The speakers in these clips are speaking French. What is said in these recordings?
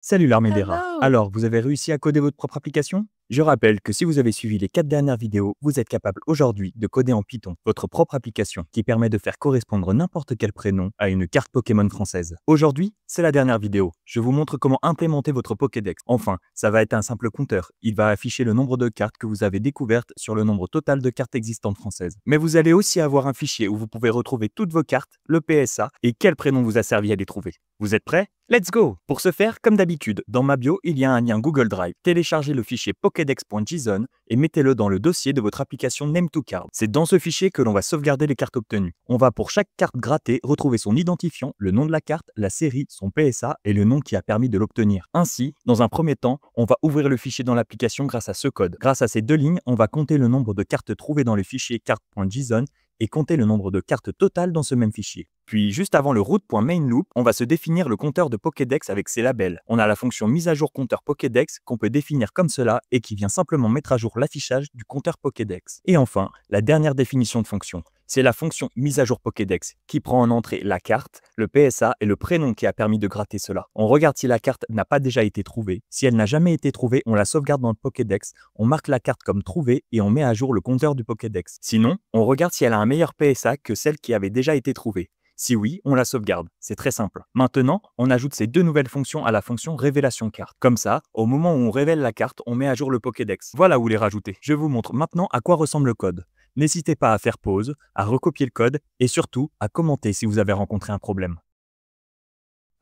Salut l'armée des rats. Hello! Alors, vous avez réussi à coder votre propre application? Je rappelle que si vous avez suivi les 4 dernières vidéos, vous êtes capable aujourd'hui de coder en Python votre propre application qui permet de faire correspondre n'importe quel prénom à une carte Pokémon française. Aujourd'hui, c'est la dernière vidéo. Je vous montre comment implémenter votre Pokédex. Enfin, ça va être un simple compteur. Il va afficher le nombre de cartes que vous avez découvertes sur le nombre total de cartes existantes françaises. Mais vous allez aussi avoir un fichier où vous pouvez retrouver toutes vos cartes, le PSA et quel prénom vous a servi à les trouver. Vous êtes prêts? Let's go! Pour ce faire, comme d'habitude, dans ma bio, il y a un lien Google Drive. Téléchargez le fichier pokédex.json et mettez-le dans le dossier de votre application Name2Card. C'est dans ce fichier que l'on va sauvegarder les cartes obtenues. On va pour chaque carte grattée retrouver son identifiant, le nom de la carte, la série, son PSA et le nom qui a permis de l'obtenir. Ainsi, dans un premier temps, on va ouvrir le fichier dans l'application grâce à ce code. Grâce à ces deux lignes, on va compter le nombre de cartes trouvées dans le fichier carte.json et compter le nombre de cartes totales dans ce même fichier. Puis, juste avant le root.mainLoop, on va se définir le compteur de Pokédex avec ses labels. On a la fonction mise à jour compteur Pokédex qu'on peut définir comme cela et qui vient simplement mettre à jour l'affichage du compteur Pokédex. Et enfin, la dernière définition de fonction, c'est la fonction mise à jour Pokédex qui prend en entrée la carte, le PSA et le prénom qui a permis de gratter cela. On regarde si la carte n'a pas déjà été trouvée. Si elle n'a jamais été trouvée, on la sauvegarde dans le Pokédex, on marque la carte comme trouvée et on met à jour le compteur du Pokédex. Sinon, on regarde si elle a un meilleur PSA que celle qui avait déjà été trouvée. Si oui, on la sauvegarde. C'est très simple. Maintenant, on ajoute ces deux nouvelles fonctions à la fonction révélation carte. Comme ça, au moment où on révèle la carte, on met à jour le Pokédex. Voilà où les rajouter. Je vous montre maintenant à quoi ressemble le code. N'hésitez pas à faire pause, à recopier le code et surtout à commenter si vous avez rencontré un problème.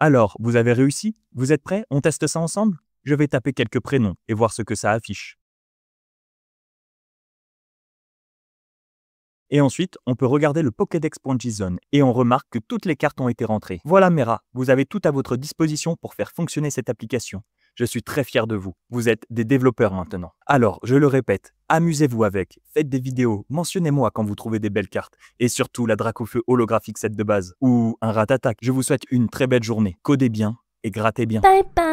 Alors, vous avez réussi? Vous êtes prêts? On teste ça ensemble? Je vais taper quelques prénoms et voir ce que ça affiche. Et ensuite, on peut regarder le Pokédex.json et on remarque que toutes les cartes ont été rentrées. Voilà mes rats, vous avez tout à votre disposition pour faire fonctionner cette application. Je suis très fier de vous. Vous êtes des développeurs maintenant. Alors, je le répète, amusez-vous avec, faites des vidéos, mentionnez-moi quand vous trouvez des belles cartes. Et surtout la Dracofeu holographique set de base ou un Rat Attack. Je vous souhaite une très belle journée. Codez bien et grattez bien. Bye bye!